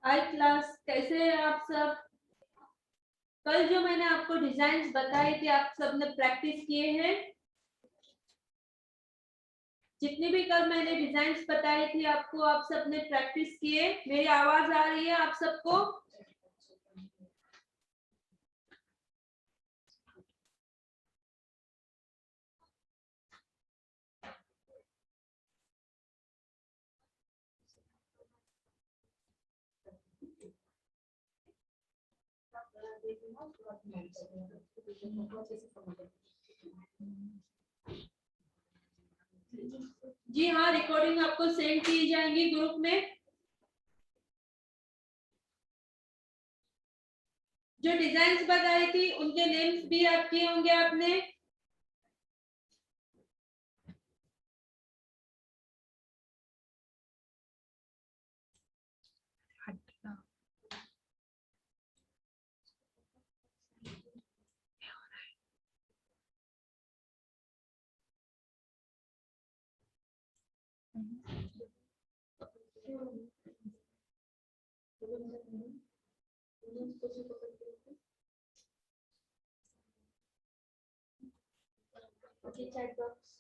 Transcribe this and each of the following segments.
हाय class, कैसे हैं आप सब। कल जो मैंने आपको डिजाइन्स बताए थे आप सबने प्रैक्टिस किए हैं। जितनी भी कल मैंने डिजाइन्स बताई थी आपको, आप सबने प्रैक्टिस किए। मेरी आवाज आ रही है आप सबको? जी हाँ, रिकॉर्डिंग आपको सेंड की जाएंगी ग्रुप में। जो डिजाइन्स बताई थी उनके नेम्स भी याद किए होंगे आपने। चैट बॉक्स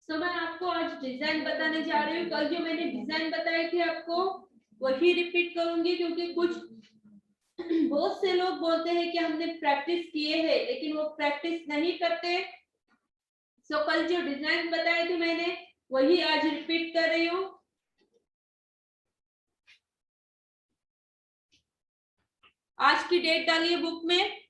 तो मैं आपको आज डिजाइन बताने जा रही हूँ। कल जो मैंने डिजाइन बताई थी आपको वही रिपीट करूंगी, क्योंकि कुछ बहुत से लोग बोलते हैं कि हमने प्रैक्टिस किए हैं लेकिन वो प्रैक्टिस नहीं करते। सो कल जो डिजाइन बताए थे मैंने वही आज रिपीट कर रही हूँ। आज की डेट डालिए बुक में।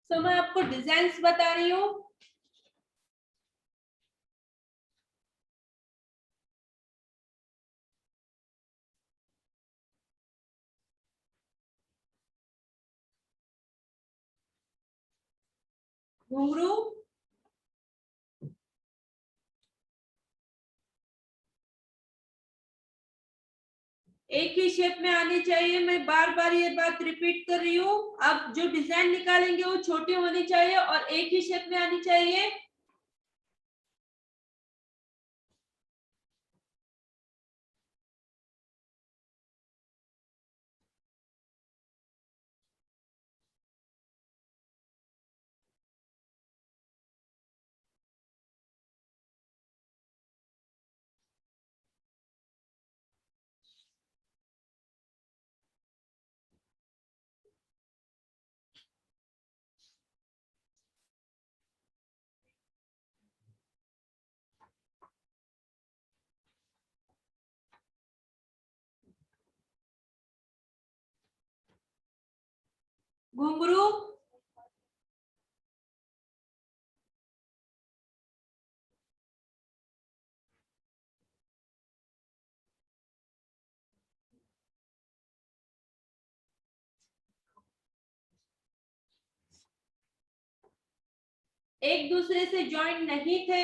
तो मैं आपको डिजाइन्स बता रही हूँ। घुंघरू, एक ही शेप में आनी चाहिए। मैं बार बार ये बात रिपीट कर रही हूँ। आप जो डिजाइन निकालेंगे वो छोटी होनी चाहिए और एक ही शेप में आनी चाहिए। घुंघरू, एक दूसरे से ज्वाइन नहीं थे।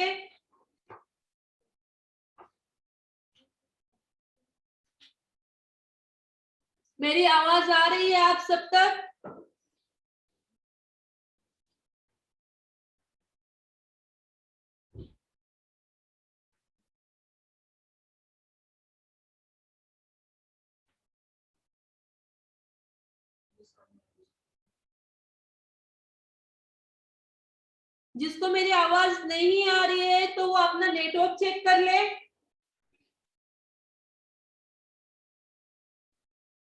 मेरी आवाज आ रही है आप सब तक? जिसको मेरी आवाज नहीं आ रही है तो वो अपना नेटवर्क चेक कर ले।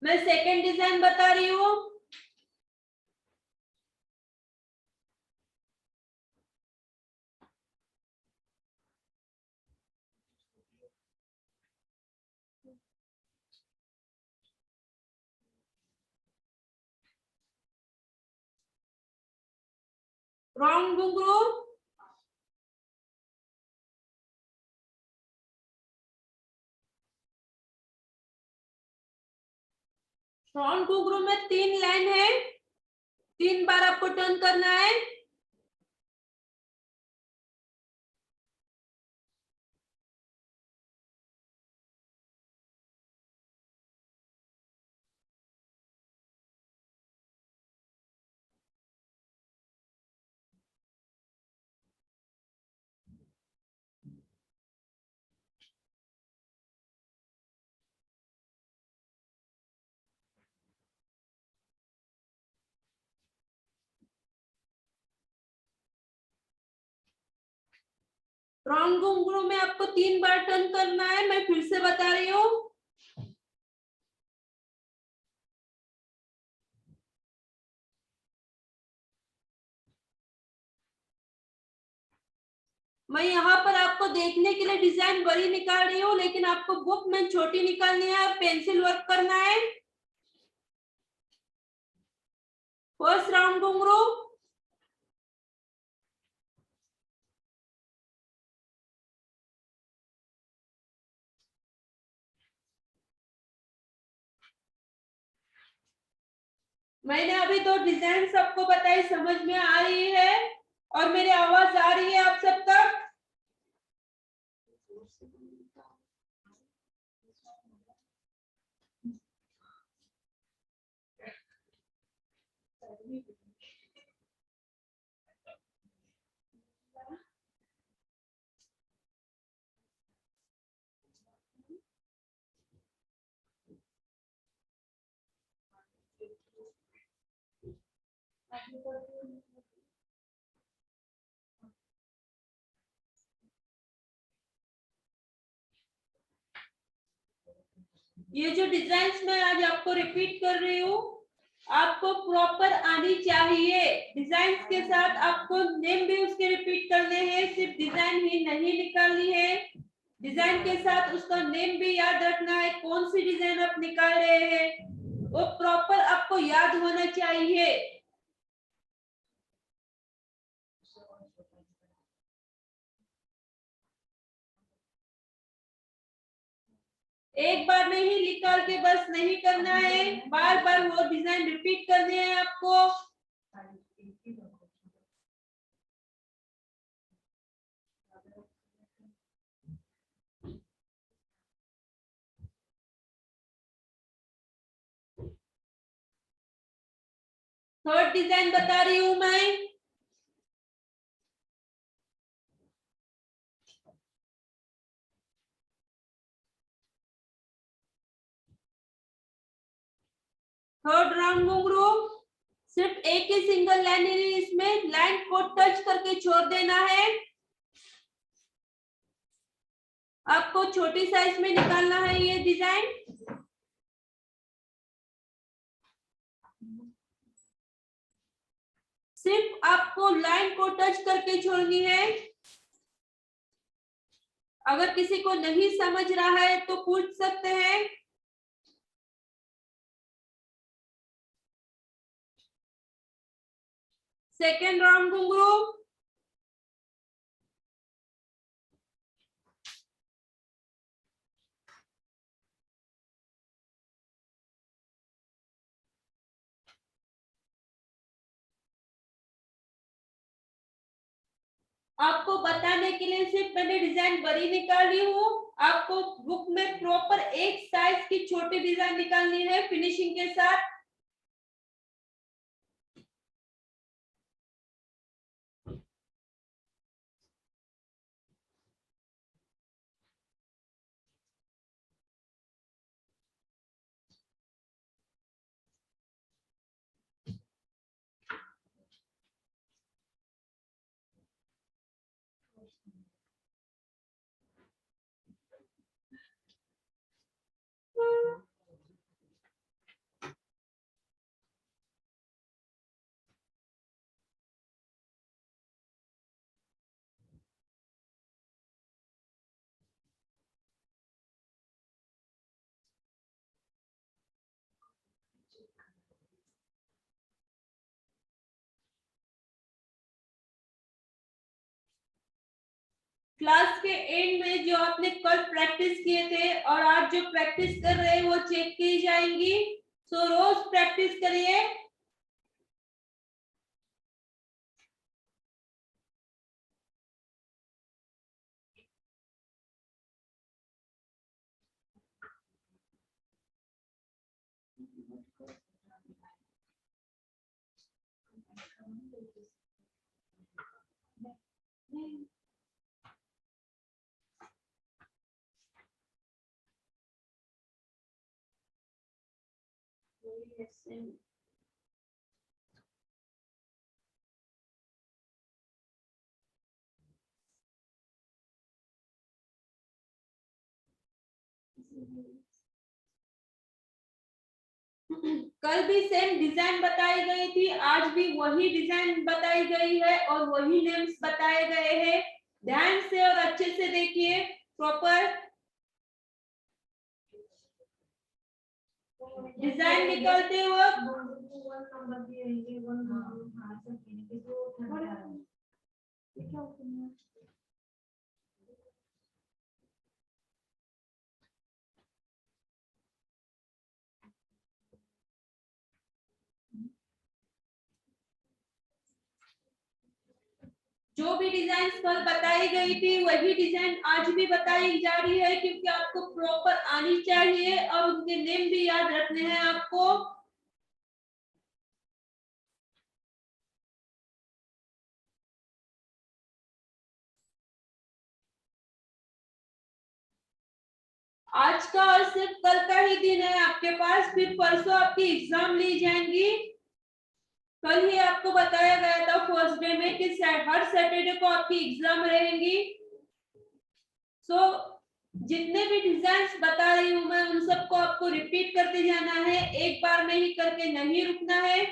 मैं सेकंड डिजाइन बता रही हूँ। रॉन्ग घुंघरू, रॉन्ग घुंघरू में 3 लाइन है, 3 बार आपको टर्न करना है। रॉन्ग घुंघरू में आपको 3 बार टर्न करना है। मैं फिर से बता रही हूँ। मैं यहाँ पर आपको देखने के लिए डिजाइन बड़ी निकाल रही हूँ, लेकिन आपको बुक में छोटी निकालनी है और पेंसिल वर्क करना है। फर्स्ट राउंड घुंघरू, मैंने अभी 2 डिजाइन सबको बताई, समझ में आ रही है और मेरी आवाज आ रही है आप सब तक? ये जो डिजाइन्स मैं आज आपको रिपीट कर रही हूँ, आपको प्रॉपर आनी चाहिए। डिजाइन के साथ आपको नेम भी उसके रिपीट करने हैं, सिर्फ डिजाइन ही नहीं निकालनी है। डिजाइन के साथ उसका नेम भी याद रखना है, कौन सी डिजाइन आप निकाल रहे हैं वो प्रॉपर आपको याद होना चाहिए। एक बार में ही निकाल के बस नहीं करना है, बार बार वो डिजाइन रिपीट करने हैं आपको। थर्ड डिजाइन बता रही हूं मैं। थर्ड राउंड घुंघरू, सिर्फ एक ही सिंगल लाइन है, इसमें लाइन को टच करके छोड़ देना है। आपको छोटी साइज में निकालना है ये डिजाइन। सिर्फ आपको लाइन को टच करके छोड़नी है। अगर किसी को नहीं समझ रहा है तो पूछ सकते हैं। सेकेंड राउंड घुंघरू, आपको बताने के लिए सिर्फ मैंने डिजाइन बड़ी निकाली हूँ। आपको बुक में प्रॉपर एक साइज की छोटी डिजाइन निकालनी है फिनिशिंग के साथ। क्लास के एंड में जो आपने कल प्रैक्टिस किए थे और आज जो प्रैक्टिस कर रहे हैं वो चेक की जाएंगी। सो रोज प्रैक्टिस करिए। कल भी सेम डिजाइन बताई गई थी, आज भी वही डिजाइन बताई गई है और वही नेम्स बताए गए हैं। ध्यान से और अच्छे से देखिए प्रॉपर। डिजाइन निकालते वक्त जो भी डिजाइन कल बताई गई थी वही डिजाइन आज भी बताई जा रही है, क्योंकि आपको प्रॉपर आनी चाहिए और उनके नेम भी याद रखने हैं आपको। आज का और सिर्फ कल का ही दिन है आपके पास, फिर परसों आपकी एग्जाम ली जाएंगी। कल ही आपको बताया गया था फर्स्ट डे में कि हर सैटरडे को आपकी एग्जाम रहेंगी। सो जितने भी डिजाइन बता रही हूँ मैं उन सबको आपको रिपीट करते जाना है, एक बार में ही करके नहीं रुकना है।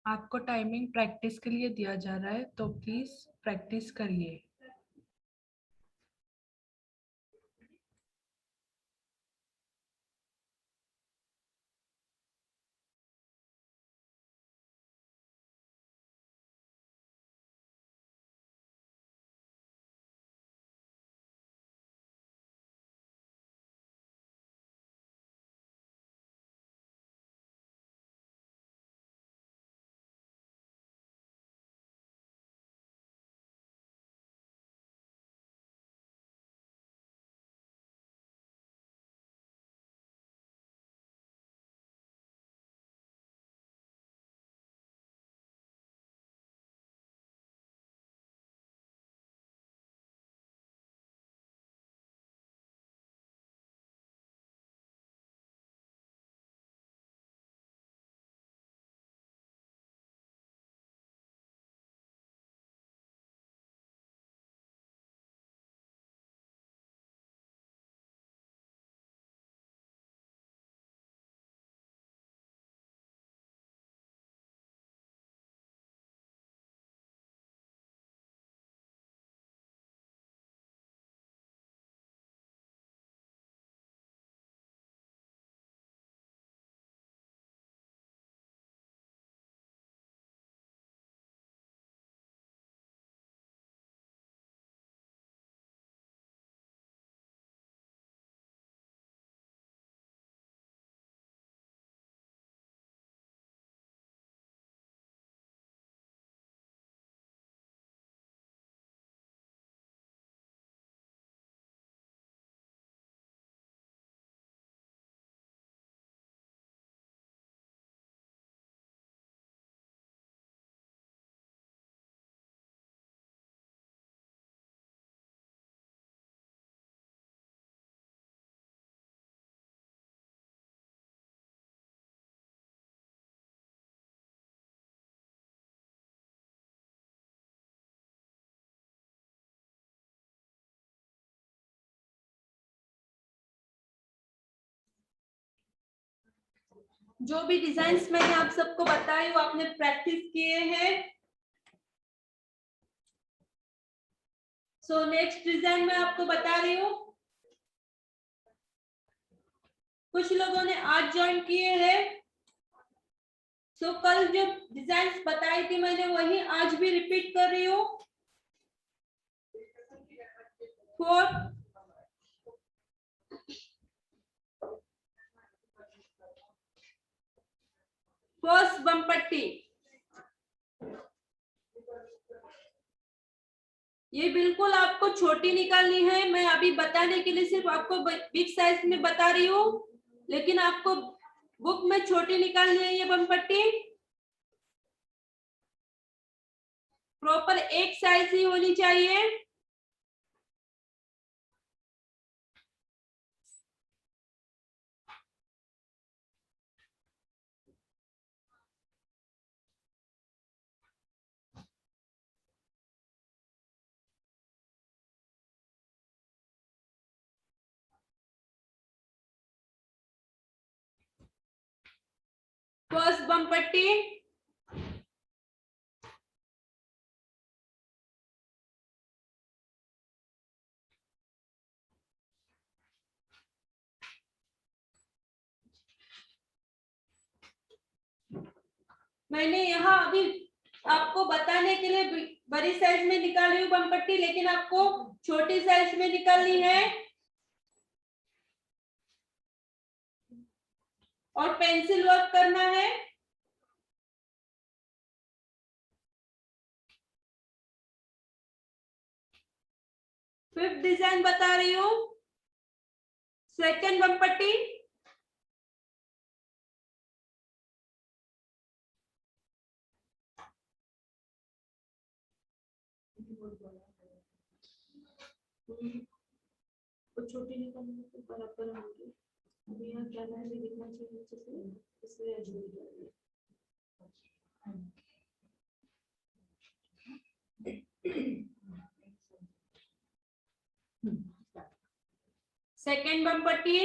आपको टाइमिंग प्रैक्टिस के लिए दिया जा रहा है, तो प्लीज प्रैक्टिस करिए। जो भी डिजाइन्स मैंने आप सबको बताई वो आपने प्रैक्टिस किए हैं। सो नेक्स्ट डिजाइन मैं आपको बता रही हूँ। कुछ लोगों ने आज ज्वाइन किए हैं। सो कल जो डिजाइन्स बताई थी मैंने वही आज भी रिपीट कर रही हूँ। फर्स्ट बम पट्टी, ये बिल्कुल आपको छोटी निकालनी है। मैं अभी बताने के लिए सिर्फ आपको बिग साइज में बता रही हूँ, लेकिन आपको बुक में छोटी निकालनी है। ये बम पट्टी प्रॉपर एक साइज ही होनी चाहिए। फर्स्ट बम पट्टी, मैंने यहाँ अभी आपको बताने के लिए बड़ी साइज में निकाली हूँ बम पट्टी, लेकिन आपको छोटी साइज में निकालनी है और पेंसिल वर्क करना है। फिफ्थ डिजाइन बता रही हूँ, सेकंड बम पट्टी, छोटी निकालनी तो बराबर होगी। अभी यहाँ क्या है दिखना चाहिए नीचे से, इसलिए सेकंड बम पट्टी,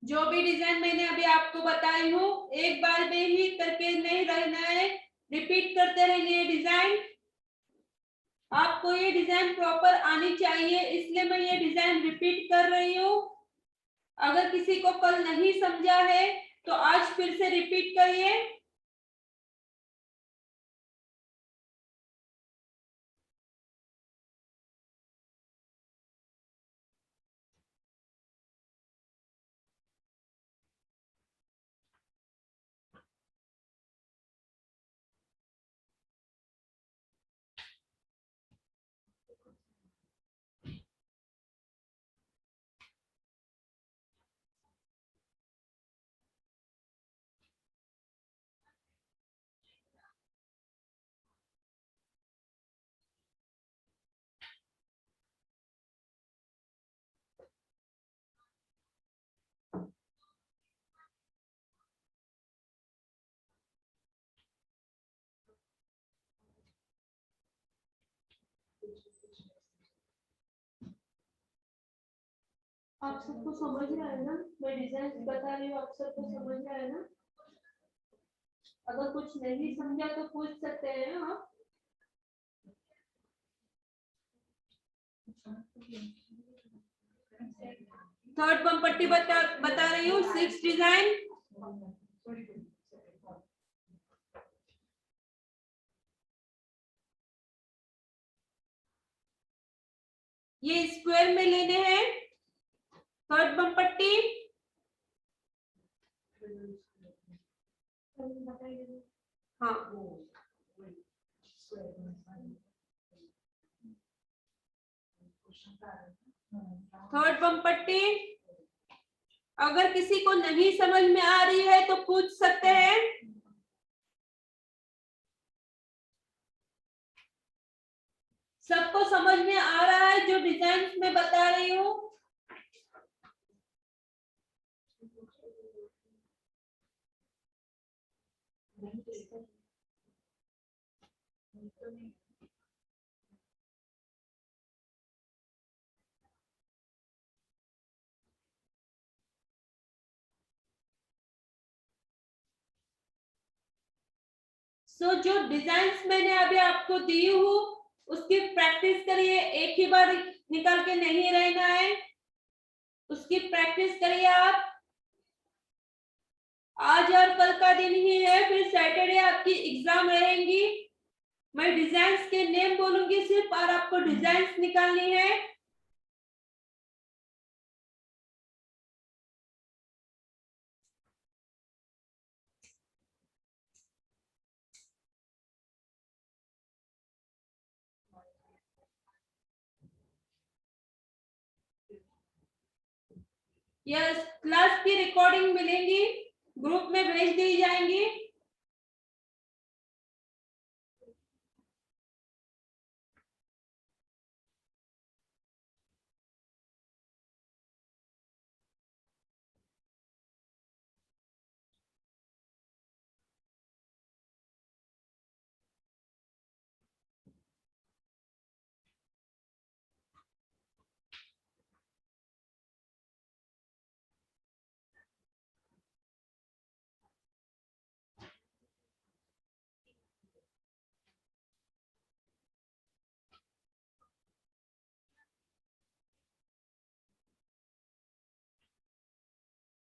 जो भी डिजाइन मैंने अभी आपको बताई हूँ एक बार में ही करके नहीं रहना है, रिपीट करते रहेंगे। डिजाइन आपको ये डिजाइन प्रॉपर आनी चाहिए, इसलिए मैं ये डिजाइन रिपीट कर रही हूँ। अगर किसी को कल नहीं समझा है तो आज फिर से रिपीट करिए। आप सबको समझ रहा है ना, मैं डिजाइन बता रही हूँ, आप सबको समझ रहा है ना? अगर कुछ नहीं समझा तो पूछ सकते हैं आप। थर्ड बम पट्टी बता रही हूँ, 6 डिजाइन। ये स्क्वायर में लेने हैं थर्ड बम पट्टी। हाँ, थर्ड बम पट्टी अगर किसी को नहीं समझ में आ रही है तो पूछ सकते हैं। सबको समझ में आ रहा है जो डिजाइन में बता रही हूँ? जो डिजाइन्स मैंने अभी आपको दी हूँ उसकी प्रैक्टिस करिए, एक ही बार निकाल के नहीं रहना है, उसकी प्रैक्टिस करिए आप। आज और कल का दिन ही है, फिर सैटरडे आपकी एग्जाम रहेंगी। मैं डिजाइन्स के नेम बोलूंगी सिर्फ और आपको डिजाइन्स निकालनी है। यस, क्लास की रिकॉर्डिंग मिलेंगी, ग्रुप में भेज दी जाएंगी।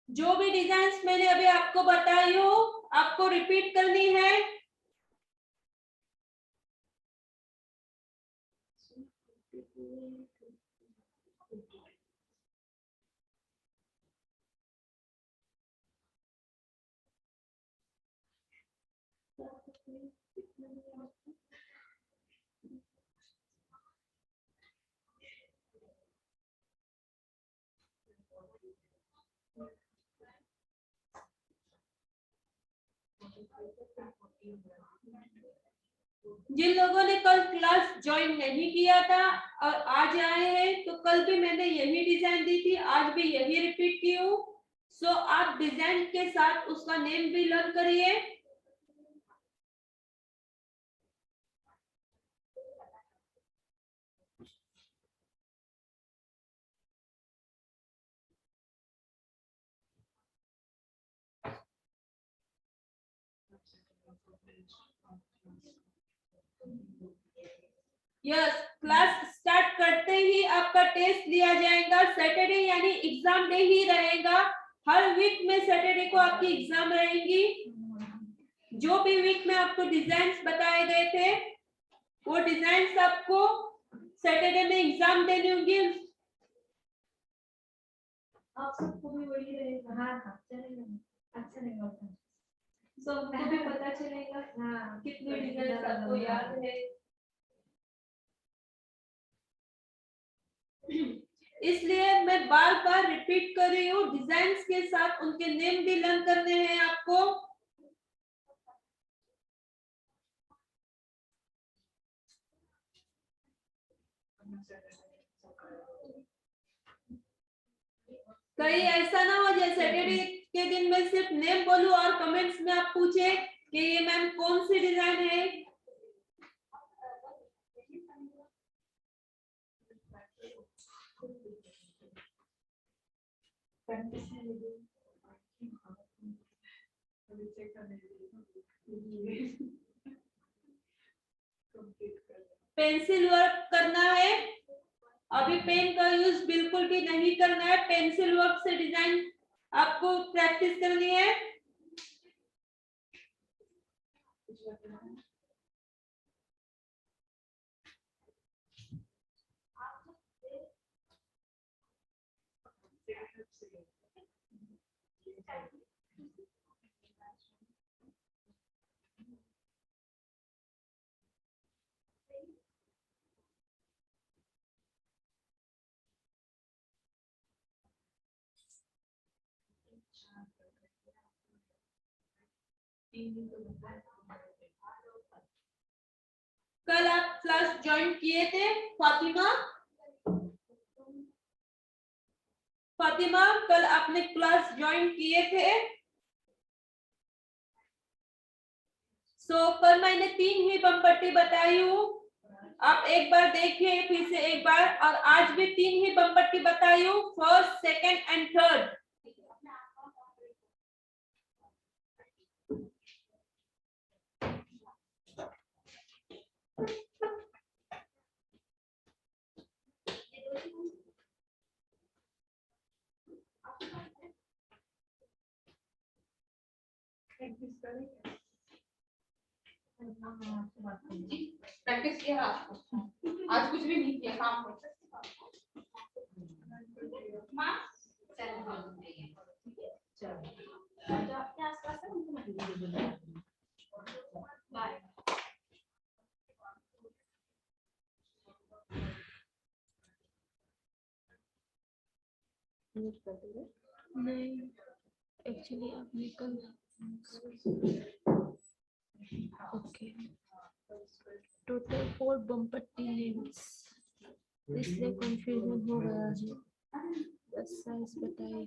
जो भी डिजाइन्स मैंने अभी आपको बताई हो आपको रिपीट करनी है। जिन लोगों ने कल क्लास ज्वाइन नहीं किया था और आज आए हैं तो कल भी मैंने यही डिजाइन दी थी, आज भी यही रिपीट की हूँ। सो आप डिजाइन के साथ उसका नेम भी लर्न करिए। यस, क्लास स्टार्ट करते ही आपका टेस्ट लिया जाएगा। सैटरडे यानी एग्जाम डे ही रहेगा। हर वीक में सैटरडे को आपकी एग्जाम रहेगी। जो भी वीक में आपको डिजाइन्स बताए गए थे वो डिजाइन्स आपको सैटरडे में एग्जाम देनी होंगी। आप सबको भी वही रहेगा। हाँ चलेगा, अच्छा रहेगा। सबको भी पता चलेगा हाँ कितने डिजाइन आपको याद है। इसलिए मैं बार बार रिपीट कर रही हूँ। डिजाइन्स के साथ उनके नेम भी लर्न करने हैं आपको। कहीं ऐसा ना हो जैसे सैटरडे के दिन मैं सिर्फ नेम बोलूं और कमेंट्स में आप पूछे कि ये मैम कौन सी डिजाइन है। पेंसिल वर्क करना है। अभी पेन का यूज बिल्कुल भी नहीं करना है। पेंसिल वर्क से डिजाइन आपको प्रैक्टिस करनी है। कल आप क्लास ज्वाइन किए थे फातिमा? फातिमा कल आपने क्लास ज्वाइन किए थे? कल मैंने 3 ही बमपट्टी बताई हूँ। आप एक बार देखिए फिर से एक बार। और आज भी 3 ही बमपट्टी बताई हूँ, first, second and third. Practice किया आज कुछ भी नहीं किया काम को। नहीं एक्चुअली आपने कल ओके टोटल 4 बमपट्टी नेम्स इसलिए कंफ्यूजन हो गया है। बस साइज बताइए।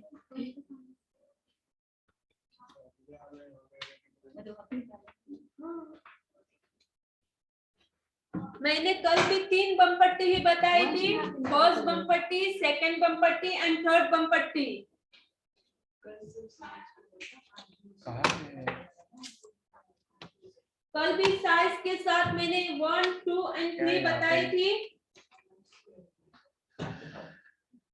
मैंने कल भी 3 बमपट्टी ही बताई थी, फर्स्ट बमपट्टी, सेकंड बमपट्टी एंड थर्ड बमपट्टी। कल भी साइज के साथ मैंने 1, 2 एंड 3 बताई थी।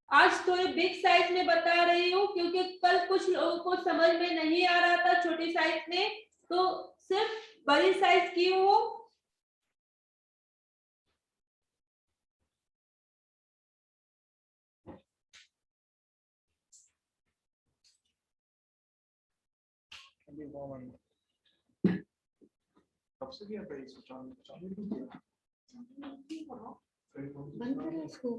आज थोड़े बिग साइज में बता रही हूँ क्योंकि कल कुछ लोगों को समझ में नहीं आ रहा था छोटी साइज में, तो सिर्फ बड़ी साइज की हूँ। कब से किया था इसको चालू बंद करो इसको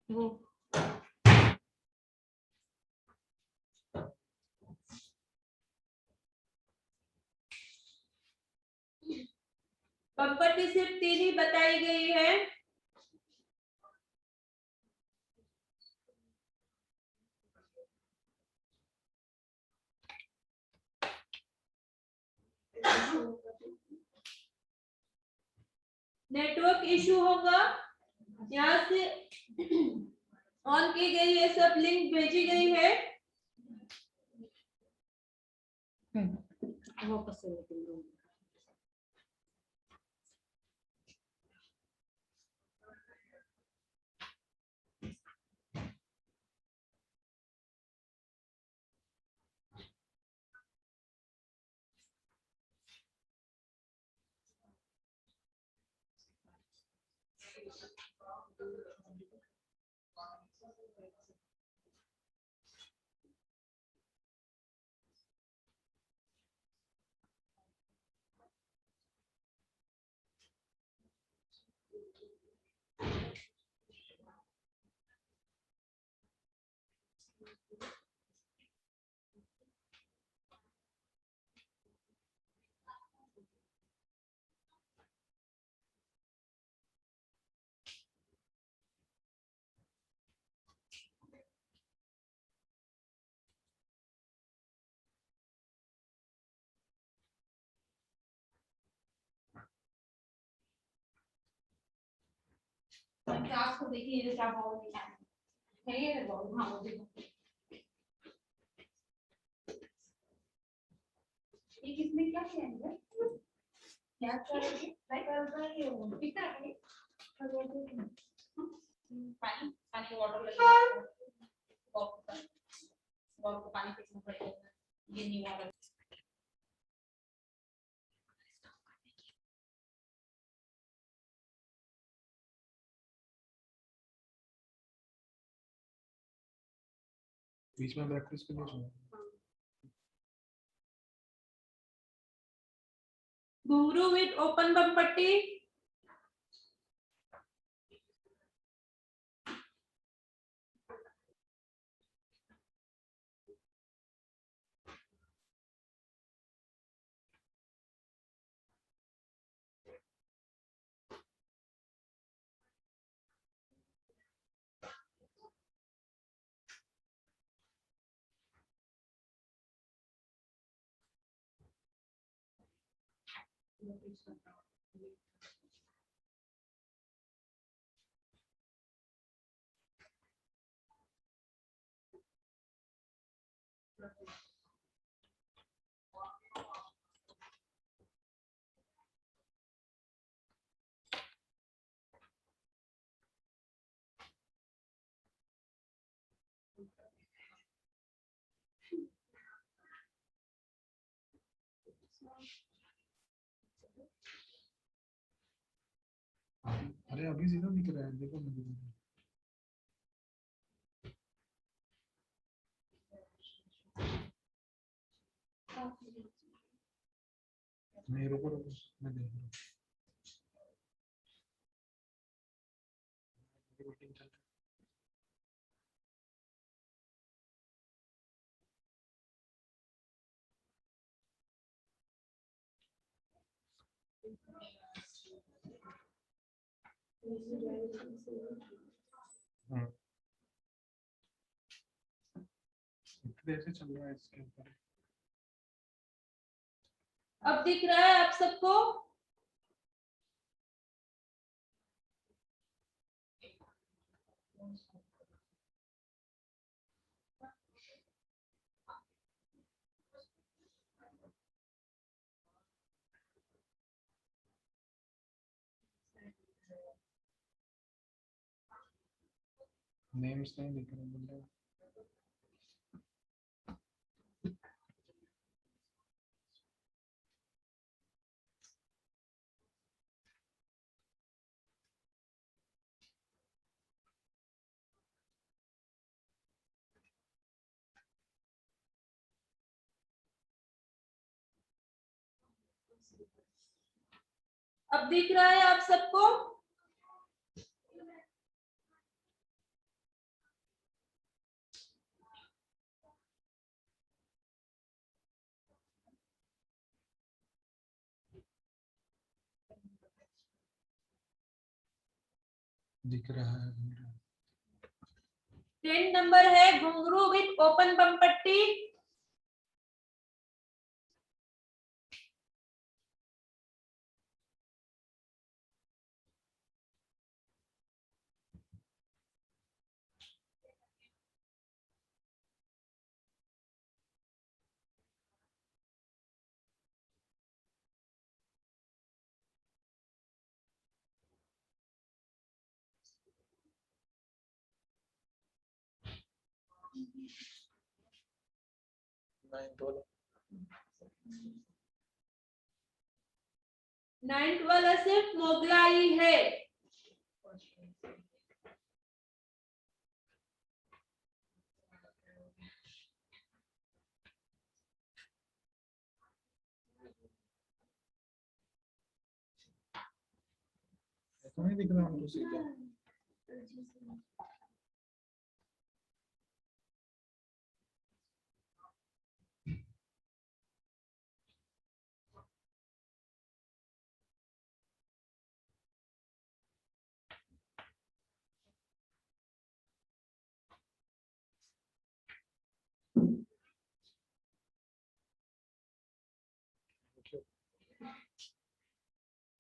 वो बमपट्टी सिर्फ 3 ही बताई गई है। नेटवर्क इशू होगा। यहाँ से ऑन की गई है, सब लिंक भेजी गई है। वापस से लेकिन दूंगी। क्लास को देखिए ये क्या बॉल है ये बॉल। हाँ वो देखो ये किसने क्या किया है क्या कर रहे हैं ट्राई कर रहे हो कितना है पानी पानी वाटर लगे बॉल को पानी फेंकना पड़ेगा ये नहीं वाटर। बीच में प्रैक्टिस के लिए सुना घुंघरू विथ ओपन बम पट्टी। अरे अभी सीधा दिख रहा है देखो मुझे नहीं रुको रुको मैं देख रहा हूँ मीटिंग चल रही है इतने ऐसे चल रहा है इसके ऊपर अब दिख रहा है आप सबको? नेम्स नहीं दिख रहे मुझे अब दिख रहा है आप सबको? दिख रहा है 10 नंबर है घुंघरू विथ ओपन बम पट्टी। नाइन्थ वाला सिर्फ मोगलाई है। ऐसा नहीं दिख रहा हमको सीधा।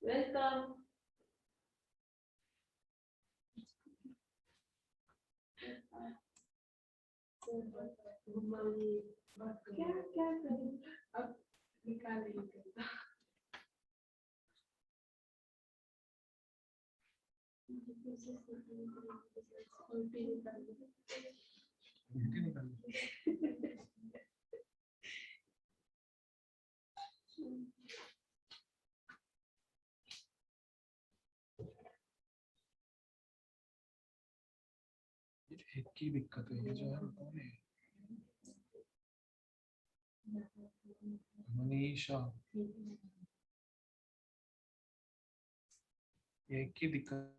वेलकम। क्या क्या करूं अब, निकाल नहीं उल्टी निकाल ली। एक की दिक्कत है, ये जो है कौन है? मनीषा, ये एक की दिक्कत।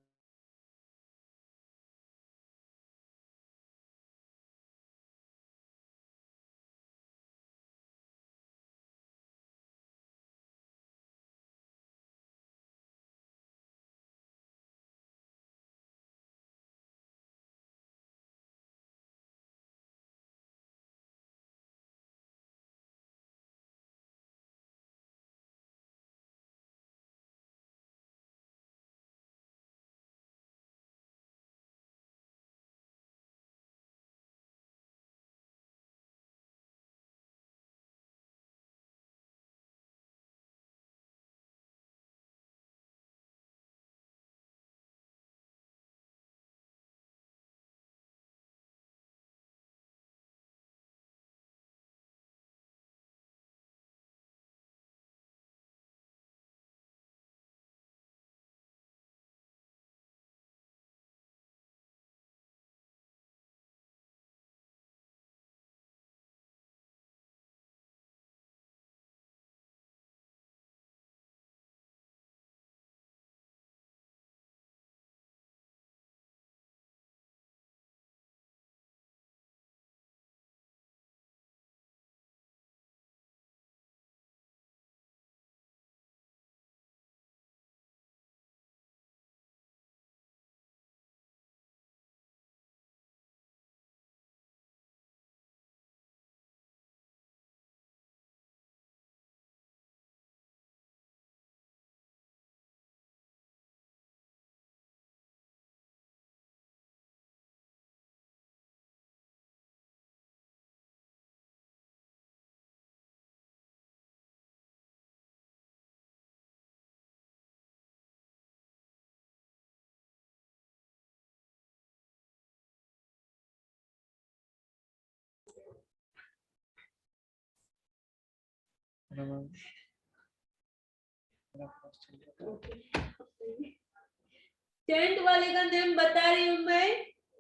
टेंट वाले का नेम बता रही हूं मैं,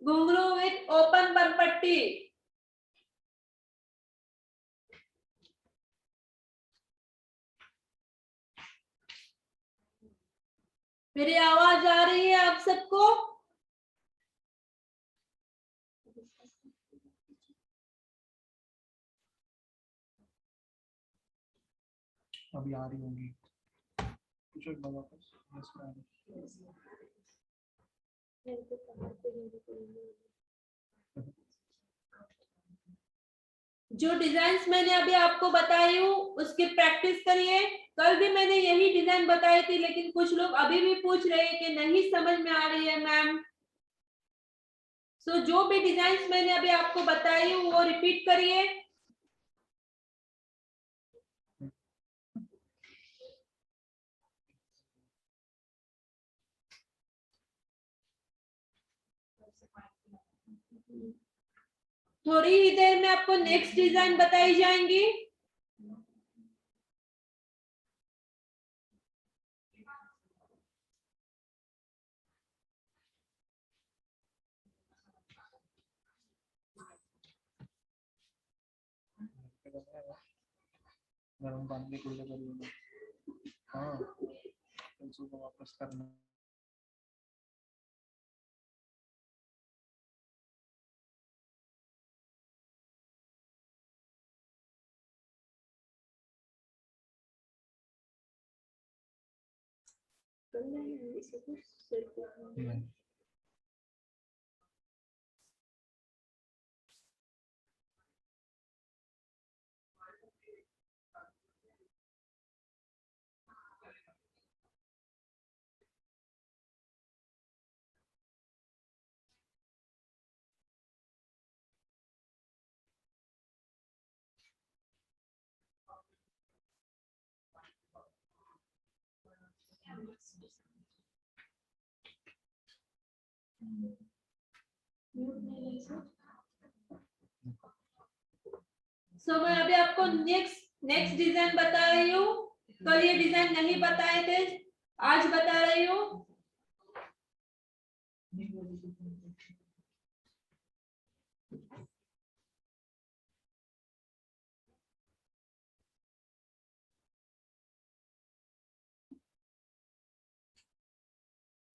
घुंघरू विथ ओपन परपट्टी। मेरी आवाज आ रही है आप सबको? अभी आ रही होंगी, पूछो एक बार वापस। Yes ma'am. जो डिजाइन्स मैंने अभी आपको बताई हूँ उसकी प्रैक्टिस करिए। कल भी मैंने यही डिजाइन बताई थी, लेकिन कुछ लोग अभी भी पूछ रहे हैं कि नहीं समझ में आ रही है मैम। सो जो भी डिजाइन्स मैंने अभी आपको बताई हूँ वो रिपीट करिए। थोड़ी ही देर में आपको नेक्स्ट डिजाइन बताई जाएंगी। गरम पानी के कुल्ले कर लूंगा। हाँ, कल सुबह वापस करना। सो मैं अभी आपको नेक्स्ट डिजाइन बता रही हूँ। कल ये डिजाइन नहीं बताए थे, आज बता रही हूँ।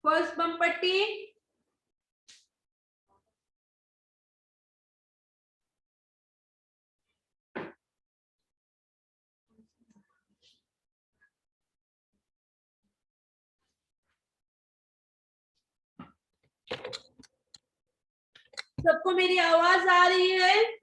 फर्स्ट बम पट्टी, सबको मेरी आवाज आ रही है?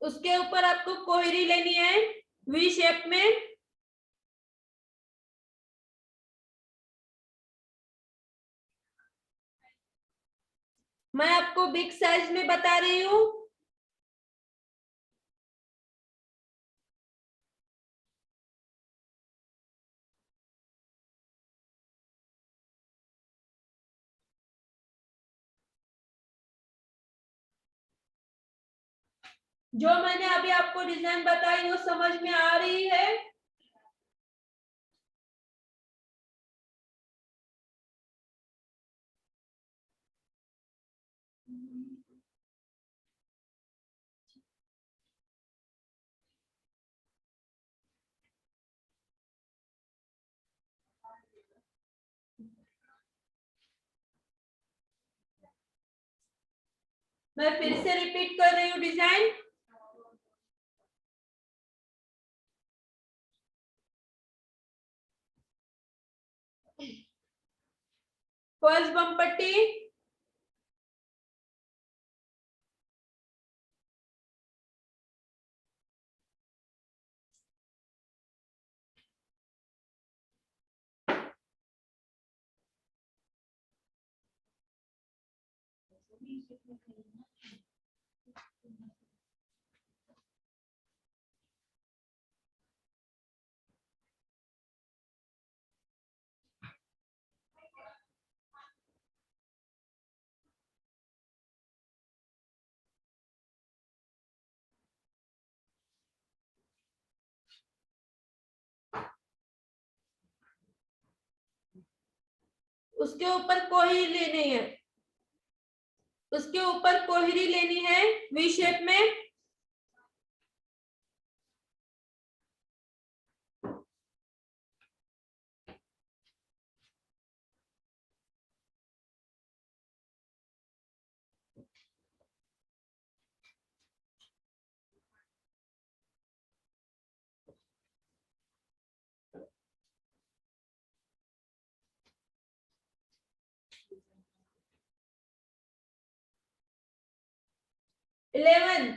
उसके ऊपर आपको कोहरी लेनी है वी शेप में। मैं आपको बिग साइज में बता रही हूँ। जो मैंने अभी आपको डिजाइन बताई वो समझ में आ रही है? मैं फिर से रिपीट कर रही हूँ डिजाइन। फर्स्ट बम पट्टी, उसके ऊपर कोहरी लेनी है, उसके ऊपर कोहरी लेनी है वी शेप में। 11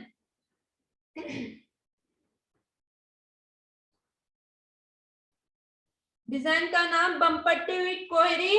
डिजाइन का नाम बमपट्टी विथ कोहरी।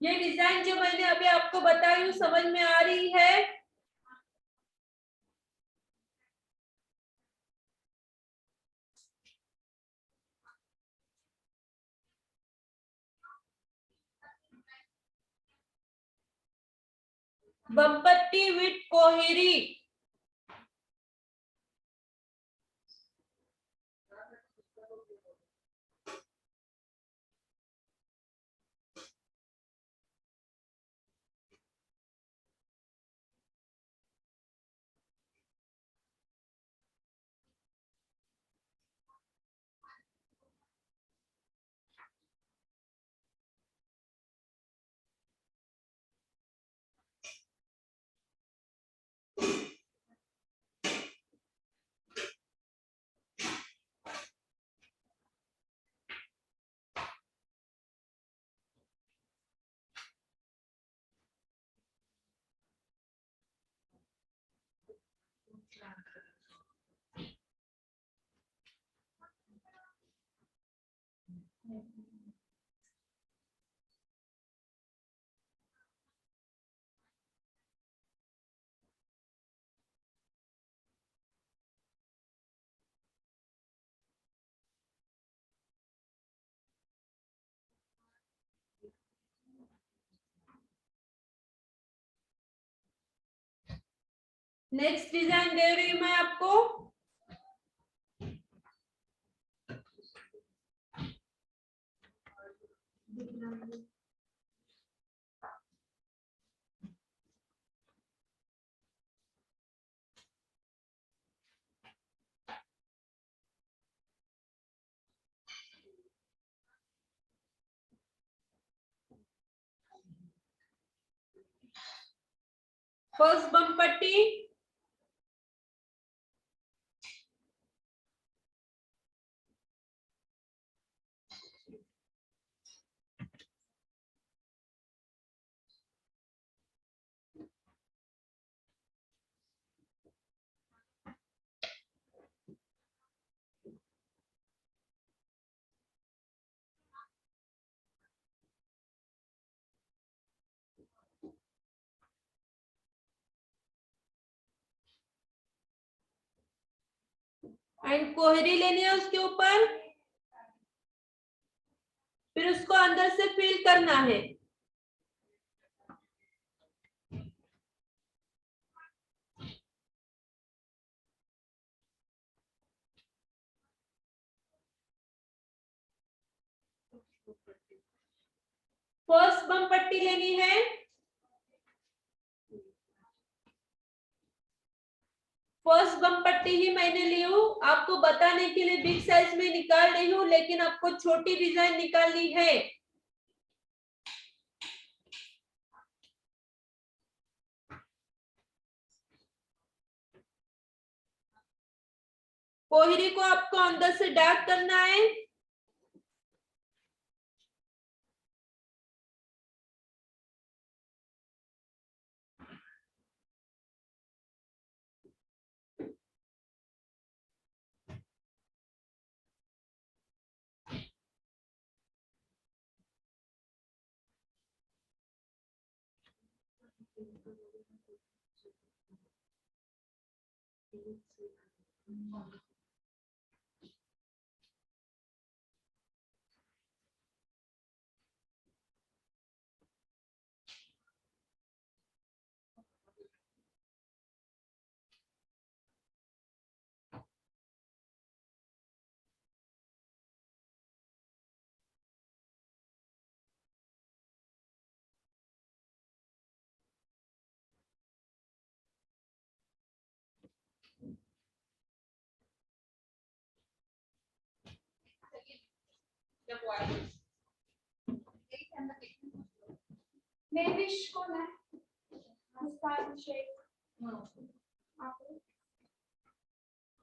ये डिजाइन जो मैंने अभी आपको बताई हूँ समझ में आ रही है? बमपट्टी विथ कोहरी। नेक्स्ट डिजाइन दे रही हूं मैं आपको। फर्स्ट बमपट्टी, एंड कोहरी लेनी है उसके ऊपर, फिर उसको अंदर से फिल करना है। फर्स्ट बमपट्टी लेनी है। फर्स्ट बमपट्टी ही मैंने ली हूँ, आपको बताने के लिए बिग साइज में निकाल रही हूँ, लेकिन आपको छोटी डिजाइन निकालनी है। कोहरी को आपको अंदर से डार्क करना है। या बॉय? मेविश कौन है? मुस्कान शेख। आप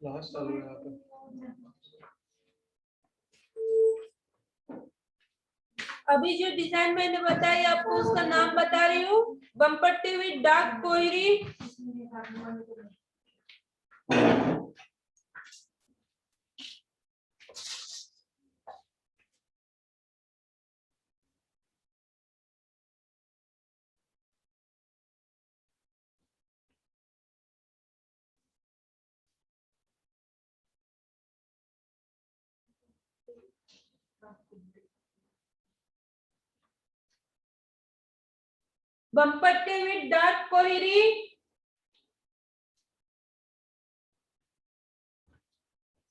क्लास चालू है यहाँ पे। अभी जो डिजाइन मैंने बताई आपको उसका नाम बता रही हूँ, बमपट्टी विद डार्क कोयरी। बमपट्टी विद डार्क कोयरी।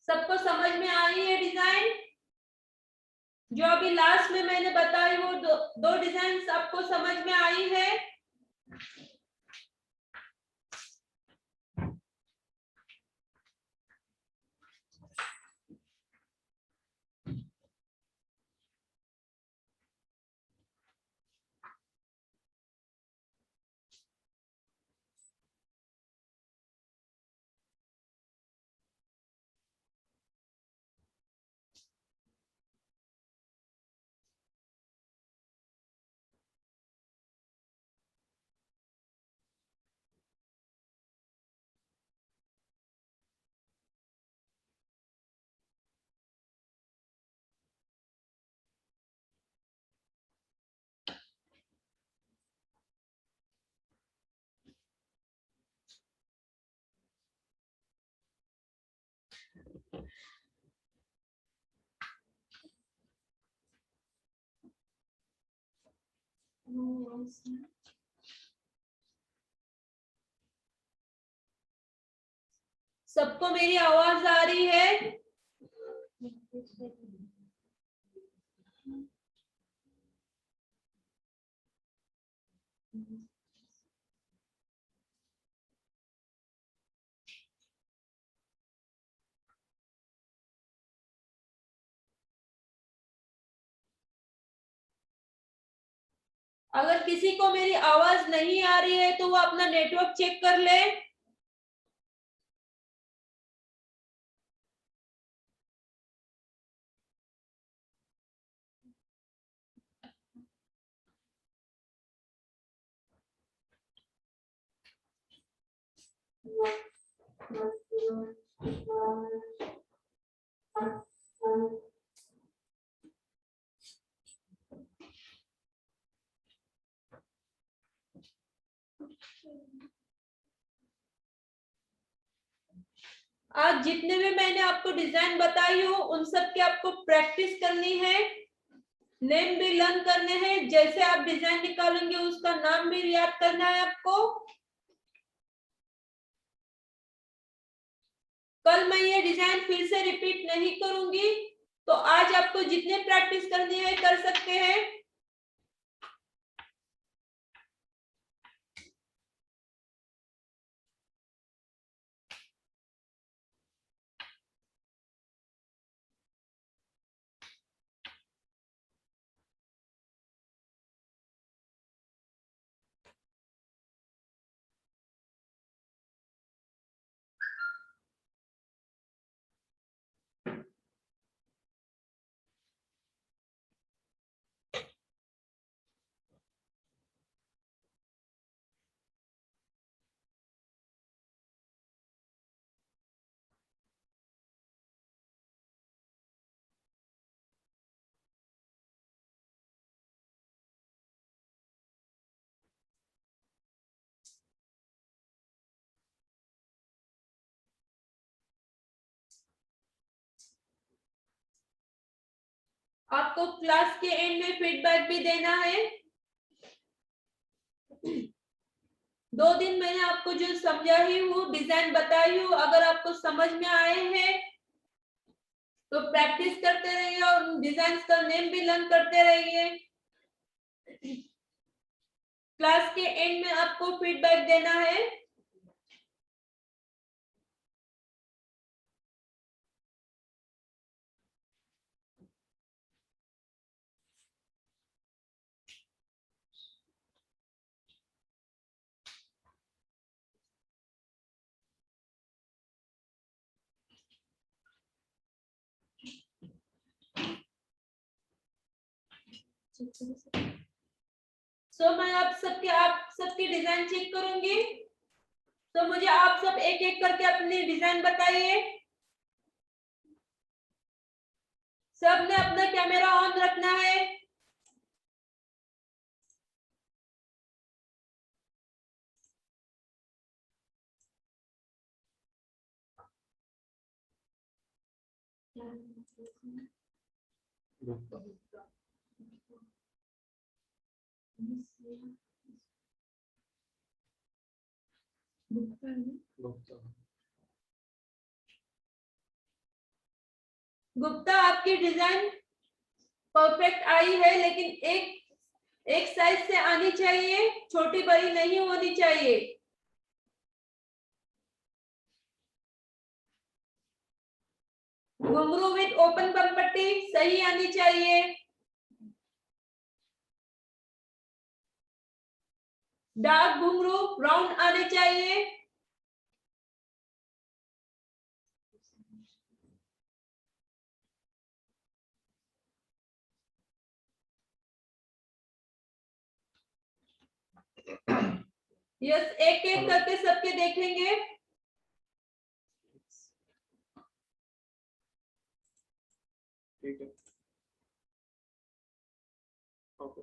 सबको समझ में आई है डिजाइन? जो अभी लास्ट में मैंने बताई वो दो डिजाइन आपको समझ में आई है? सबको मेरी आवाज आ रही है? अगर किसी को मेरी आवाज नहीं आ रही है तो वो अपना नेटवर्क चेक कर ले। आज जितने भी मैंने आपको डिजाइन बताई हो उन सब की आपको प्रैक्टिस करनी है, नेम भी लर्न करने हैं। जैसे आप डिजाइन निकालेंगे उसका नाम भी याद करना है आपको। कल मैं ये डिजाइन फिर से रिपीट नहीं करूंगी, तो आज आपको जितने प्रैक्टिस करनी है कर सकते हैं। आपको क्लास के एंड में फीडबैक भी देना है। 2 दिन मैंने आपको जो समझाई हूँ, डिजाइन बताई हूँ, अगर आपको समझ में आए हैं तो प्रैक्टिस करते रहिए और डिजाइन का नेम भी लर्न करते रहिए। क्लास के एंड में आपको फीडबैक देना है। मैं आप सबकी डिजाइन चेक करूंगी। तो मुझे आप सब एक एक करके अपनी डिजाइन बताइए। सबने अपना कैमरा ऑन रखना है। गुप्ता, आपकी डिजाइन परफेक्ट आई है, लेकिन एक साइज से आनी चाहिए, छोटी बड़ी नहीं होनी चाहिए। घुंघरू विद ओपन बम पट्टी सही आनी चाहिए। डार्क घुंघरू राउंड आने चाहिए। यस, एक एक करके सबके देखेंगे। ठीक है। ओके।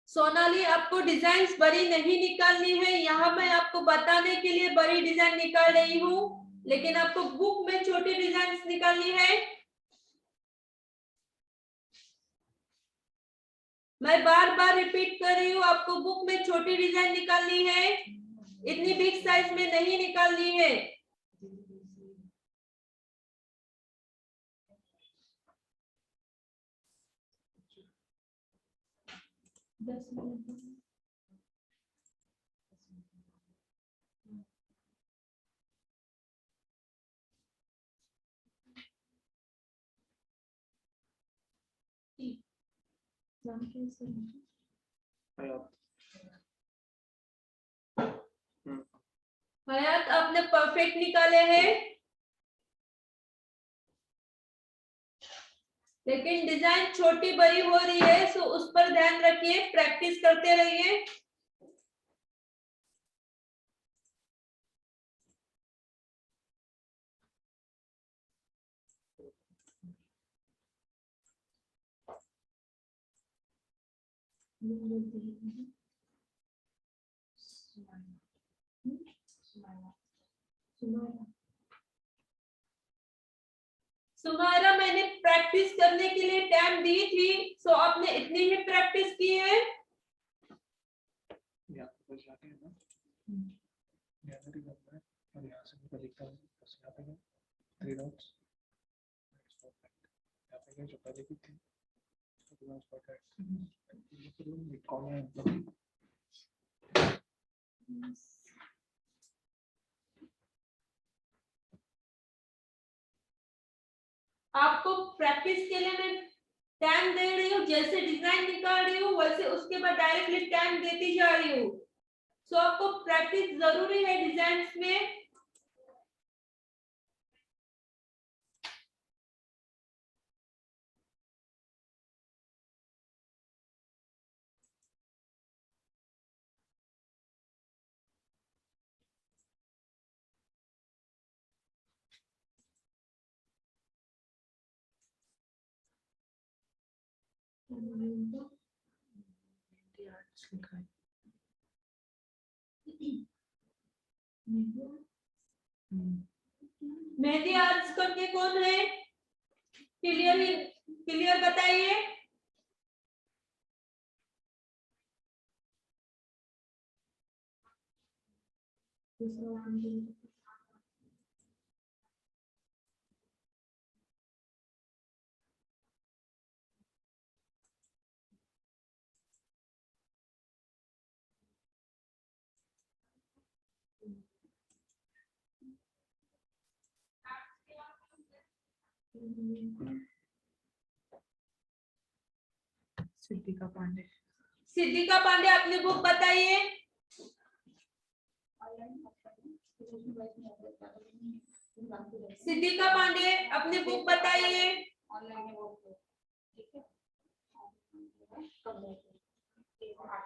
सोनाली, आपको डिजाइन बड़ी नहीं निकालनी है। यहाँ मैं आपको बताने के लिए बड़ी डिजाइन निकाल रही हूँ, लेकिन आपको बुक में छोटी डिजाइन निकालनी है। मैं बार बार रिपीट कर रही हूँ, आपको बुक में छोटी डिजाइन निकालनी है, इतनी बिग साइज में नहीं निकालनी है। हयात, आपने परफेक्ट निकाले हैं, लेकिन डिजाइन छोटी बड़ी हो रही है, सो उस पर ध्यान रखिए, प्रैक्टिस करते रहिए। सुमायरा, मैंने प्रैक्टिस करने के लिए टाइम दी थी, सो आपने इतनी ही प्रैक्टिस की है। यहाँ पर जाके है ना, यहाँ से करना है और यहाँ से मैं लिखता हूँ, बस यहाँ पे 3 डॉट्स, यहाँ पे जो पहले की थी कौन है मतलब आपको प्रैक्टिस के लिए मैं टाइम दे रही हूँ, जैसे डिजाइन निकाल रही हूँ वैसे उसके बाद डायरेक्टली टाइम देती जा रही हूँ। सो आपको प्रैक्टिस जरूरी है डिजाइन में। मेहंदी आर्ट्स करके कौन है? क्लियर बताइए। सिद्धिका पांडे। सिद्धिका पांडे, अपनी बुक बताइए। सिद्धिका पांडे अपनी बुक बताइए।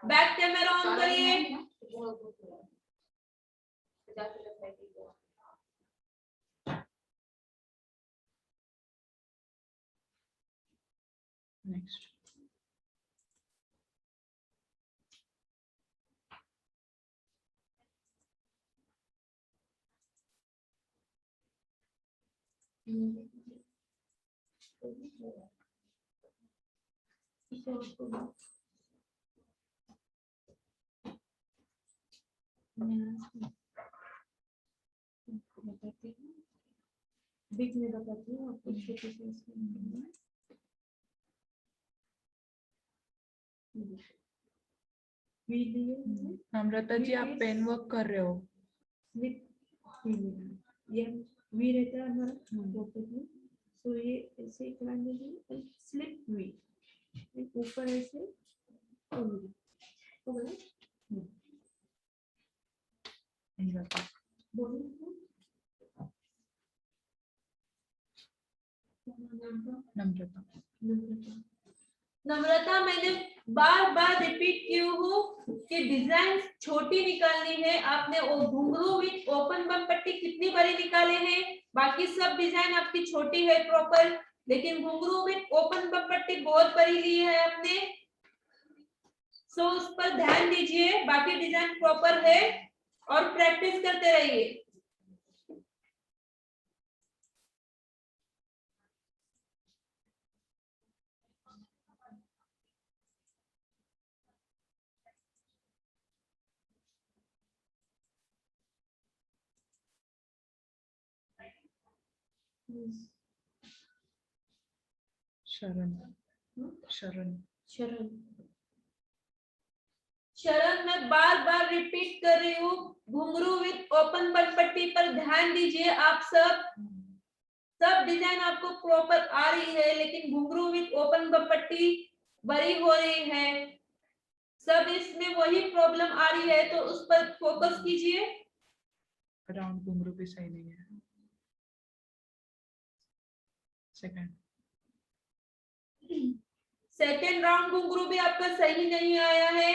बैक कैमरा ऑन करिए। नेक्स्ट बिग में बताती हूँ आपको छोटे से इसमें नम्रता जी आप पेन वर्क कर रहे हो। ये वी रहता है हमारा टॉपिक में, तो ये ऐसे एक लाइन में स्लिप वी ऊपर ऐसे नम्रता नम्रता मैंने बार बार रिपीट की हूँ कि डिजाइन छोटी निकालनी है। आपने वो घुंघरू विथ ओपन बम पट्टी कितनी बड़ी निकाले हैं? बाकी सब डिजाइन आपकी छोटी है प्रॉपर, लेकिन घुंघरू विथ ओपन बम पट्टी बहुत बड़ी ली है आपने। सो उस पर ध्यान दीजिए। बाकी डिजाइन प्रॉपर है और प्रैक्टिस करते रहिए। शरण शरण शरण शरण मैं बार बार रिपीट कर रही हूँ, घुंघरू विथ ओपन बम पट्टी पर ध्यान दीजिए। आप सब डिजाइन आपको प्रॉपर आ रही है, लेकिन घुंघरू विथ ओपन बम पट्टी बड़ी हो रही है। सब इसमें वही प्रॉब्लम आ रही है, तो उस पर फोकस कीजिए। राउंड घुंघरू भी सही नहीं है। सेकेंड राउंड घुंघरू भी आपका सही नहीं आया है।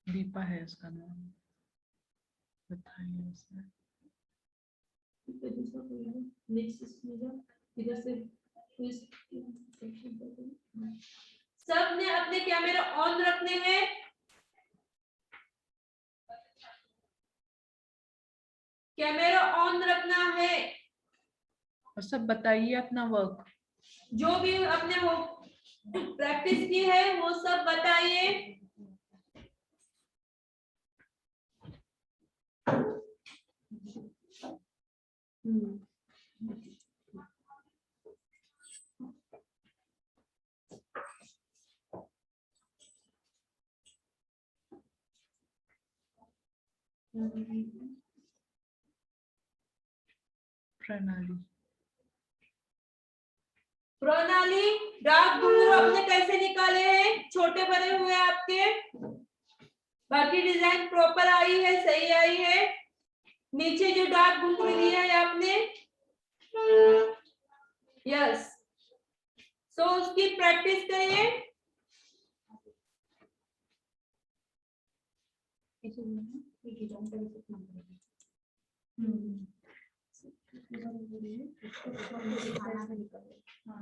दीपा है उसका नाम, बताइए उसने। सब ने अपने कैमरा ऑन रखने हैं। कैमरा ऑन रखना है और सब बताइए अपना वर्क। जो भी अपने वो प्रैक्टिस की है वो सब बताइए। प्रणाली प्रणाली डार्क घुंघरू आपने कैसे निकाले हैं? छोटे बड़े हुए आपके। बाकी डिजाइन प्रॉपर आई है, सही आई है। नीचे जो डार्क घुंघरू लिया है आपने, यस। सो उसकी प्रैक्टिस करिए।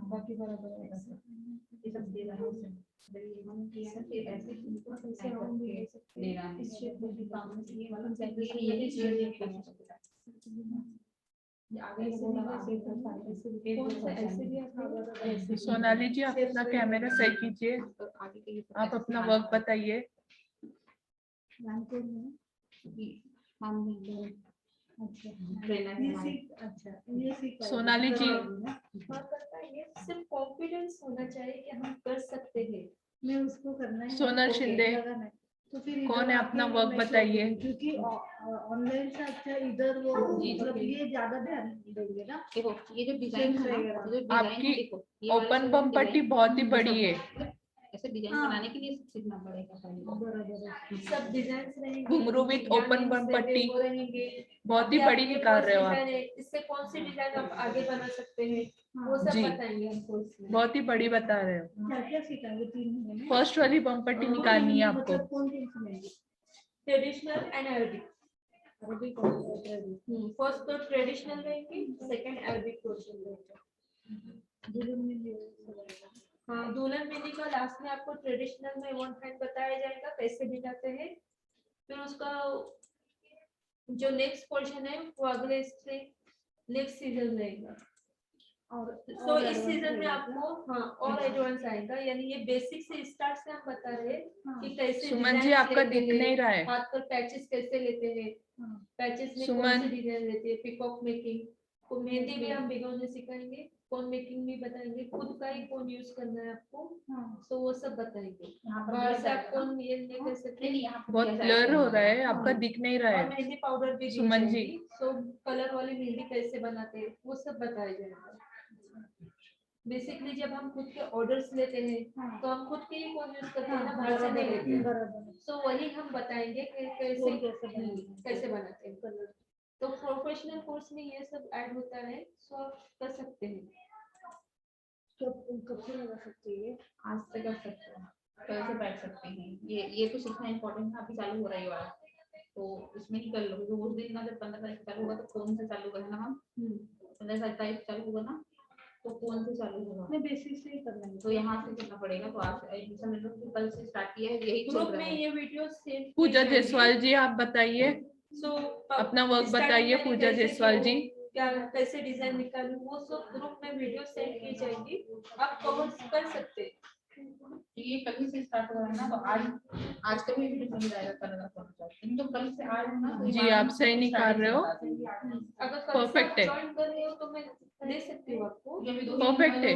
बाकी बराबर है ये सब दे रहा है सोनाली जी आप अपना कैमरा सही कीजिए। आप अपना वर्क बताइए। सोनाली जी ये सिर्फ कॉन्फिडेंस होना चाहिए कि हम कर सकते हैं। मैं उसको करना है। सोनल शिंदे तो फिर कौन है? अपना वर्क बताइए। क्योंकि ऑनलाइन से अच्छा इधर वो मतलब ये ज्यादा ध्यान देंगे ना। देखो ये जो डिजाइन है ना, आपकी ओपन बम पट्टी बहुत ही बड़ी है। ऐसे डिजाइन हाँ। बनाने के लिए सीखना पड़ेगा पहले। सब डिजाइन रहेंगे, घुंघरू with open डिजाइन्स bum पट्टी। वो रहेंगे। बहुत ही ये बड़ी आपके निकाल पास रहे हो आप। डिजाइन है, इससे कौन सी डिजाइन आप आगे बना सकते हैं, वो सब जी। बताएंगे हमको इसमें। बहुत ही बड़ी बता रहे हो। क्या क्या सिखाएंगे 3 महीने में? फर्स्ट वाली बम पट्टी निकालनी है आपको। मतलब कौन सी लेंगे? Traditional and Arabic. अरबिक और ट्रेडिशनल। फर्स्ट तो ट्रेडिशनल रहेंगे, सेकंड अरबिक पोर्शन रहेगा। दुल्हन मेहंदी। हाँ, दुल्हन मेहंदी का लास्ट में आपको ट्रेडिशनल में वन हैंड बताया जाएगा कैसे बिठाते हैं। फिर उसका जो नेक्स्ट पोर्शन है वो अगले इससे नेक्स्ट सीजन रहेगा। और तो इस सीजन में आपको हाँ और एडवांस आएगा, यानी ये बेसिक से स्टार्ट से हम बता रहे हैं कि कैसे सुमन जी designs आपका लेते दिख हैं, नहीं रहा है। हाथ पर पैचेस कैसे लेते हैं, पैचेस में कौन सुमन। सी डिजाइन लेते हैं, पिकॉक मेकिंग, तो मेहंदी भी हम बिगोने सिखाएंगे, कोन मेकिंग भी बताएंगे, खुद का ही कोन यूज करना है आपको, तो वो सब बताएंगे। यहाँ पर बाहर दिया से आप जाएगा ना? कोन ये नहीं कर सकते। नहीं, यहाँ पर बहुत दिया ब्लर जाएगा। हो रहा है, आपका दिख नहीं रहा और है। मेहंदी पाउडर भी दी सुमन जी। जाएगी, तो कलर वाली मेहंदी कैसे बनाते हैं वो सब बताया जाएगा। बेसिकली जब हम खुद के ऑर्डर्स लेते हैं तो हम खुद के ही कोन यूज करते हैं ना, बाहर से नहीं लेते हैं। तो वही हम बताएंगे कि कैसे बनाते हैं। तो प्रोफेशनल कोर्स में ये सब ऐड होता है, सो आप कर सकते हैं। कब से लगा सकते हैं? आज से कर सकते हैं, कल से बैठ सकते हैं। ये तो सीखना इम्पोर्टेंट है, अभी चालू हो रहा है ये वाला, तो इसमें ही कर लो। तो उस दिन ना जब 15 तारीख चालू होगा तो कौन से चालू करना हम 15 तारीख चालू होगा ना, तो कौन से चालू होगा, मैं बेसिक से ही करना है। तो यहाँ से करना पड़ेगा। तो आज एडमिशन ले लो, तो कल से स्टार्ट किया है, यही चल ग्रुप रहा में है। ये वीडियो सेव पूजा जायसवाल जी आप बताइए, सो अपना वर्क बताइए पूजा जायसवाल जी। क्या कैसे डिजाइन निकालूं, वो सब ग्रुप में वीडियो सेंड की जाएगी, आप कवर कर सकते हैं। ये कल ही से स्टार्ट हो रहा है ना, तो आज का भी वीडियो मिल जाएगा कल का पहुंचा, लेकिन तो कल से आज ना तो जी, आप सही निकाल रहे हो। अगर कल Perfect है। ज्वाइन कर रहे हो तो मैं दे सकती हूँ आपको। Perfect है।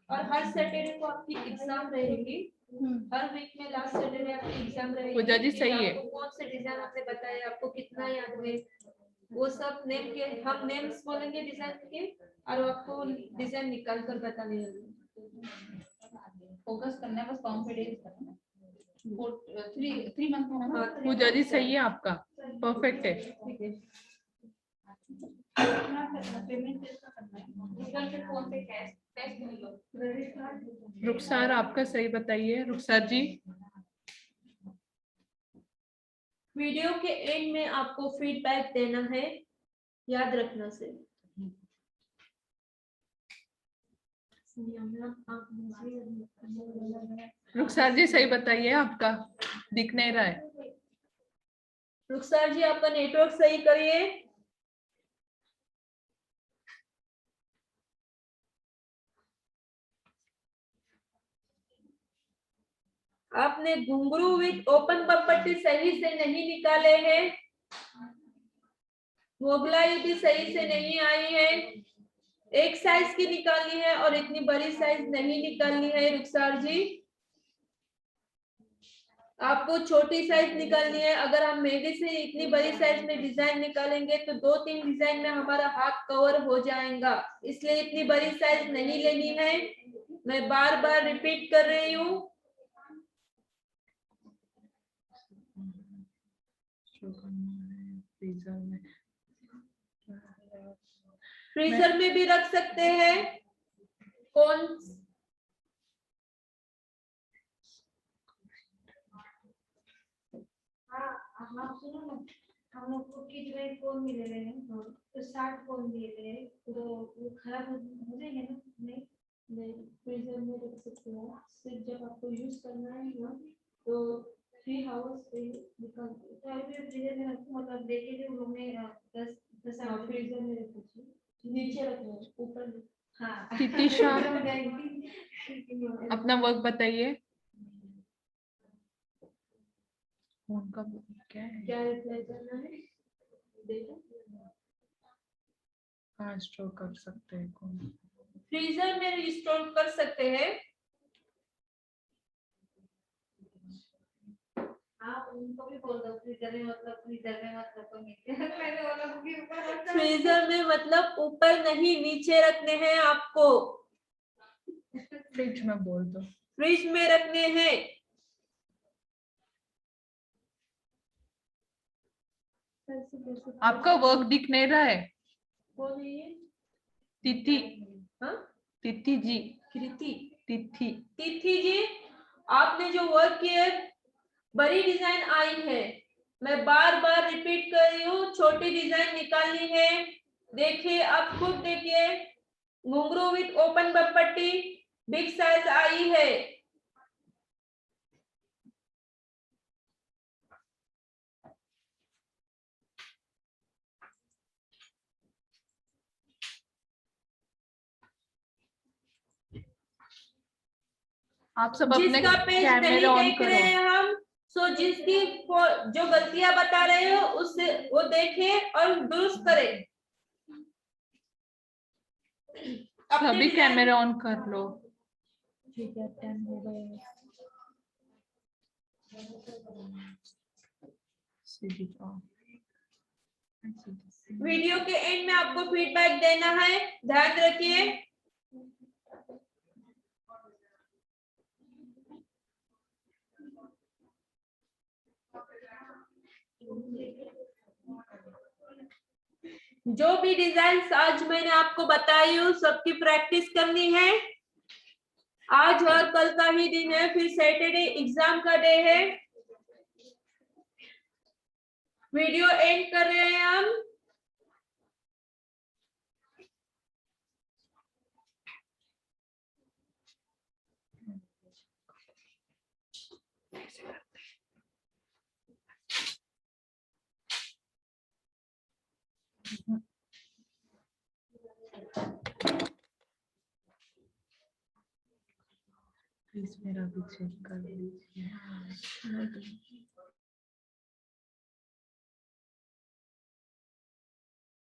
और हर सैटरडे को आपकी एग्जाम रहेगी, हर वीक में लास्ट सैटरडे आपकी एग्जाम रहेगी। पूजा जी सही है। आपको कौन से डिजाइन आपने बताए, आपको कितना याद है, वो सब नेम के हम नेम्स बोलेंगे डिजाइन के, और आपको डिजाइन निकाल कर बताने होंगे। फोकस करना है, बस कॉन्फिडेंस करना है। 3 मंथ है ना। पूजा जी सही है आपका, परफेक्ट है। ठीक है। पेमेंट कैसा करना है? गूगल पे, फोन पे, कैश में लो। Credit card. रुखसार आपका सही बताइए, रुखसार जी। वीडियो के एंड में आपको फीडबैक देना है, याद रखना से। रुखसार जी सही बताइए, आपका दिख नहीं रहा है। रुखसार जी आपका नेटवर्क सही करिए। आपने घुंघरू विथ ओपन पट्टी सही से नहीं निकाले हैं, मोगलाई भी सही से नहीं आई है, एक साइज की निकालनी है और इतनी बड़ी साइज नहीं निकालनी है। रुखसार जी आपको छोटी साइज निकालनी है। अगर हम मेहंदी से इतनी बड़ी साइज में डिजाइन निकालेंगे तो 2-3 डिजाइन में हमारा हाथ कवर हो जाएगा, इसलिए इतनी बड़ी साइज नहीं लेनी है। मैं बार बार रिपीट कर रही हूँ। फ्रीजर में भी रख सकते हैं। कौन हाँ सुनो ना, हम लोग को किट में फोन मिले हैं, तो 60 फोन दिए थे, तो वो खराब हो जाएंगे ना? नहीं, फ्रीजर में रख सकते हो। सिर्फ जब आपको यूज करना है ना, तो 3 आवर्स पे निकाल तो अभी फ्रीजर में रखो, मतलब देखे थे लोग ने 10 आवर फ्रीजर में रखो, नीचे रखो, ऊपर हाँ। तितिशा अपना वर्क बताइए। उनका क्या है, क्या रिप्लाई करना है, देखो कहाँ स्टोर कर सकते हैं कौन। फ्रीजर में स्टोर कर सकते हैं। आप उनको भी बोल दो फ्रीजर में मतलब तो मैंने बोला कि ऊपर फ्रीजर में मतलब ऊपर नहीं नीचे रखने हैं आपको। फ्रिज में बोल दो। फ्रिज में रखने हैं। आपका वर्क दिख नहीं रहा है। कौन है ये? तिथि, हाँ? तिथि जी, कृति। तिथि। तिथि जी, आपने जो वर्क किया, बड़ी डिजाइन आई है, मैं बार बार रिपीट कर रही हूँ, छोटी डिजाइन निकालनी है। देखिए, आप खुद देखिए, घुंघरू विथ ओपन पट्टी बिग साइज आई है। आप सब अपने जिसका पेज नहीं कैमरा ऑन देख रहे करो। हैं हम, सो जिसकी जो गलतियां बता रहे हो उससे वो देखें और दुरुस्त करें। अपने सभी डिजाइन- कैमरा ऑन कर लो। ठीक है, टाइम हो गया। वीडियो के एंड में आपको फीडबैक देना है, ध्यान रखिए। जो भी डिजाइन आज मैंने आपको बताई हूँ, सबकी प्रैक्टिस करनी है। आज और कल का ही दिन है, फिर सैटरडे एग्जाम का डे है। वीडियो एंड कर रहे हैं हम। प्लीज मेरा भी चेक कर लीजिए।